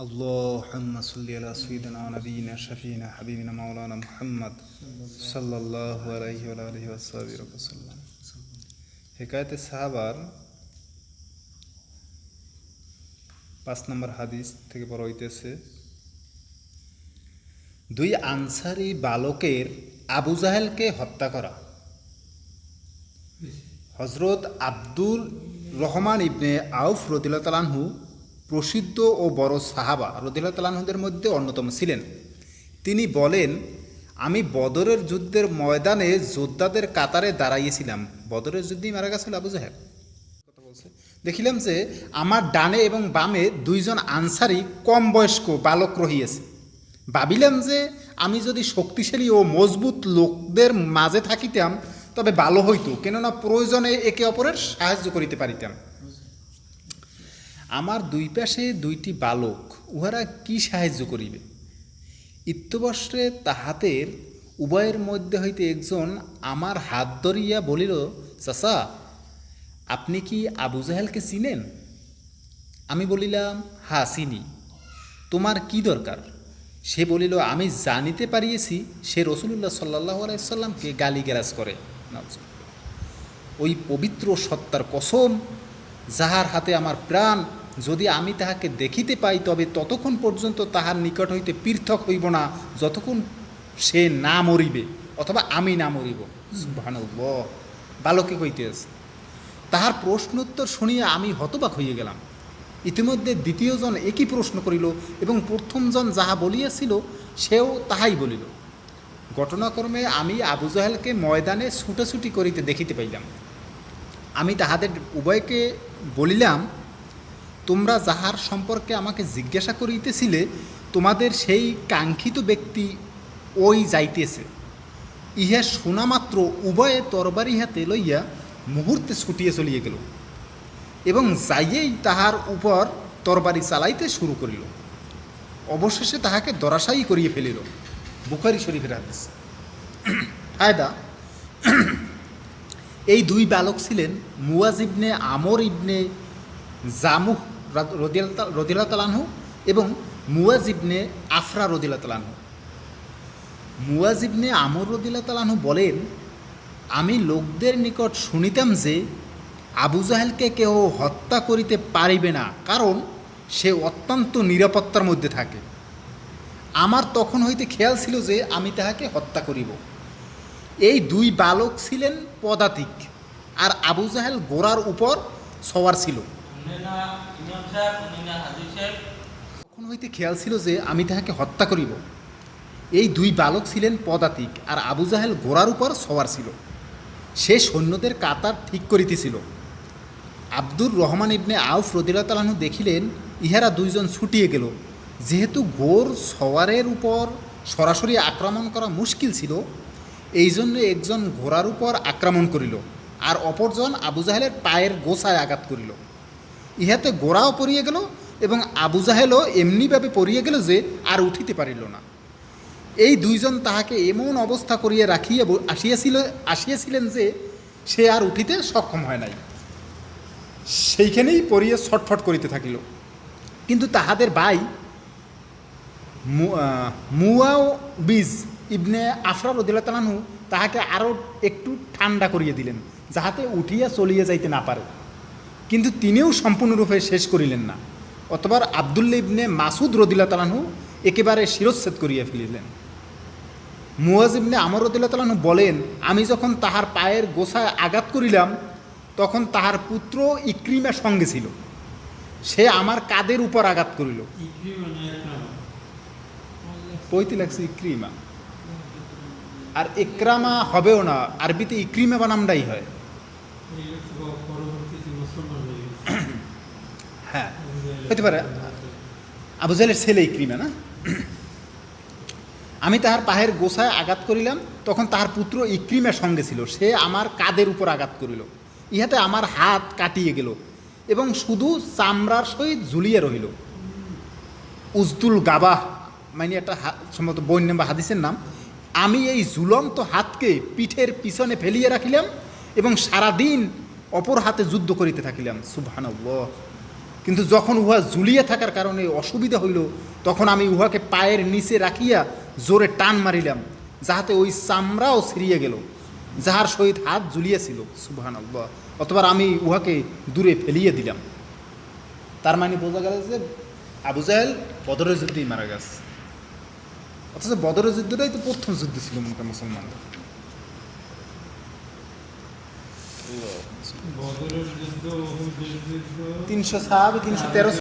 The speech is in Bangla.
اللهم صل على سيدنا ونبينا شفينا حبيبنا مولانا محمد صلى الله عليه وعلى آله وسلم। হিকায়াতে সাহাবার 5 নম্বর হাদিস থেকে বলা হইতেছে, দুই আনসারী বালকের আবু জাহেলকে হত্যা করা। হযরত আব্দুর রহমান ইবনে আউফ রাদিয়াল্লাহু তাআলা আনহু প্রসিদ্ধ ও বড় সাহাবা রাদিয়াল্লাহু তাআলা আনহুদের মধ্যে অন্যতম ছিলেন। তিনি বলেন, আমি বদরের যুদ্ধের ময়দানে যোদ্ধাদের কাতারে দাঁড়াইয়েছিলাম। বদরের যুদ্ধেই মারা গেছিল আবু জাহেল। কথা বলছে, দেখিলাম যে আমার ডানে এবং বামে দুইজন আনসারী কম বয়স্ক বালক রহিয়েছে। ভাবিলাম যে আমি যদি শক্তিশালী ও মজবুত লোকদের মাঝে থাকিতাম তবে ভালো হইতো, কেননা প্রয়োজনে একে অপরের সাহায্য করিতে পারিতাম। আমার দুই পাশে দুইটি বালক, উহারা কি সাহায্য করিবে? ইত্যবস্ত্রে তাহাদের উভয়ের মধ্যে হইতে একজন আমার হাত ধরিয়া বলিল, চাচা, আপনি কি আবু জাহেলকে চিনেন? আমি বলিলাম, হ্যাঁ চিনি। তোমার কি দরকার? সে বলিল, আমি জানিতে পারিয়েছি সে রাসূলুল্লাহ সাল্লাল্লাহু আলাইহি ওয়াসাল্লামকে গালিগালাজ করে। ওই পবিত্র সত্তার কসম, যাহার হাতে আমার প্রাণ, যদি আমি তাহাকে দেখিতে পাই তবে ততক্ষণ পর্যন্ত তাহার নিকট হইতে পৃথক হইব না যতক্ষণ সে না মরিবে অথবা আমি না মরিব। সুবহানাল্লাহ। বালকে কইতেছে। তাহার প্রশ্নোত্তর শুনিয়া আমি হতবাক হইয়া গেলাম। ইতিমধ্যে দ্বিতীয়জন একই প্রশ্ন করিল এবং প্রথমজন যাহা বলিয়াছিল সেও তাহাই বলিল। ঘটনাক্রমে আমি আবু জাহেলকে ময়দানে ছুটাছুটি করিতে দেখিতে পাইলাম। আমি তাহাদের উভয়কে বলিলাম, তোমরা যাহার সম্পর্কে আমাকে জিজ্ঞাসা করিতেছিলে তোমাদের সেই কাঙ্ক্ষিত ব্যক্তি ওই যাইতেছে। ইহা শোনা মাত্র উভয়ে তরবারি হাতে লইয়া মুহূর্তে ছুটিয়ে চলিয়ে গেল এবং যাইয়েই তাহার উপর তরবারি চালাইতে শুরু করিল। অবশেষে তাহাকে ধরাশায়ী করিয়ে ফেলিল। বুখারী শরীফের হাদিস। ফায়দা, এই দুই বালক ছিলেন মুয়াজ ইবনে আমর ইবনে জামুহ রাদিয়াল্লাহু তাআলা আনহু এবং মুয়াজ ইবনে আফরা রাদিয়াল্লাহু তাআলা আনহু। মুয়াজ ইবনে আমর রাদিয়াল্লাহু তাআলা আনহু বলেন, আমি লোকদের নিকট শুনিতাম যে আবু জাহেলকে কেউ হত্যা করিতে পারিবে না, কারণ সে অত্যন্ত নিরাপত্তার মধ্যে থাকে। আমার তখন হইতে খেয়াল ছিল যে আমি তাহাকে হত্যা করিব। এই দুই বালক ছিলেন পদাতিক আর আবু জাহেল ঘোড়ার উপর সওয়ার ছিল। তখন হইতে খেয়াল ছিল যে আমি তাহাকে হত্যা করিব। এই দুই বালক ছিলেন পদাতিক আর আবু জাহেল ঘোড়ার উপর সওয়ার ছিল। সে সৈন্যদের কাতার ঠিক করিতেছিল। আব্দুর রহমান ইবনে আউফ রাদিয়াল্লাহু তাআলা আনহু দেখিলেন ইহারা দুইজন ছুটিয়ে গেল। যেহেতু ঘোর সওয়ারের উপর সরাসরি আক্রমণ করা মুশকিল ছিল, এই জন্য একজন ঘোড়ার উপর আক্রমণ করিল আর অপরজন আবু জাহেলের পায়ের গোছায় আঘাত করিল। ইহাতে ঘোড়াও পড়িয়ে গেল এবং আবু জাহেলও এমনিভাবে পড়িয়ে গেল যে আর উঠিতে পারিল না। এই দুইজন তাহাকে এমন অবস্থা করিয়া রাখিয়া আসিয়াছিলেন যে সে আর উঠিতে সক্ষম হয় নাই। সেইখানেই পড়িয়া ছটফট করিতে থাকিল। কিন্তু তাহাদের ভাই মুয়াবিজ ইবনে আফরা রাদিয়াল্লাহু তাআলা আনহু তাহাকে আরও একটু ঠান্ডা করিয়ে দিলেন, যাহাতে উঠিয়া চলিয়া যাইতে না পারে। কিন্তু তিনিও সম্পূর্ণরূপে শেষ করিলেন না। অতঃপর আব্দুল্লাহ ইবনে মাসুদ রাদিয়াল্লাহু তাআলা আনহু একেবারে শিরচ্ছেদ করিয়া ফেলিলেন। মুয়াজ ইবনে আমর রাদিয়াল্লাহু তাআলা আনহু বলেন, আমি যখন তাহার পায়ের গোছায় আঘাত করিলাম তখন তাহার পুত্র ইক্রিমা সঙ্গে ছিল। সে আমার কাঁধের উপর আঘাত করিল। পৈতে লাগছে ইক্রিমা, আর ইকরামা হবেও না, আরবিতে ইক্রিমা বানামটাই হয়। হ্যাঁ, হইতে পারে আবু জাহেলের ছেলে ইক্রিমা না। আমি তাহার পায়ের গোছায় আঘাত করিলাম তখন তাহার পুত্র ইক্রিমার সঙ্গে ছিল। সে আমার কাঁধের উপর আঘাত করিল। ইহাতে আমার হাত কাটিয়ে গেল এবং শুধু চামড়ার সহিত ঝুলিয়ে রহিল। উজদুল গাবাহ মানে একটা সম্ভবত বইন নাম বা হাদিসের নাম। আমি এই ঝুলন্ত হাতকে পিঠের পিছনে ফেলিয়ে রাখিলাম এবং সারাদিন অপর হাতে যুদ্ধ করিতে থাকিলাম। সুবহানাল্লাহ। কিন্তু যখন উহা ঝুলিয়ে থাকার কারণে অসুবিধা হইল, তখন আমি উহাকে পায়ের নিচে রাখিয়া জোরে টান মারিলাম, যাহাতে ওই চামড়াও ছিঁড়িয়ে গেল, যাহার সহিত হাত ঝুলিয়েছিল। সুবহানাল্লাহ। অথবা আমি উহাকে দূরে ফেলিয়ে দিলাম। তার মানে বোঝা গেল যে আবু জাহেল বদরের যুদ্ধেই মারা গেছে। অথচ বদরের যুদ্ধটাই তো প্রথম যুদ্ধ ছিল মুসলমানদের। বদরের যুদ্ধ, উহুদের যুদ্ধ, 300 সাহাবী, 313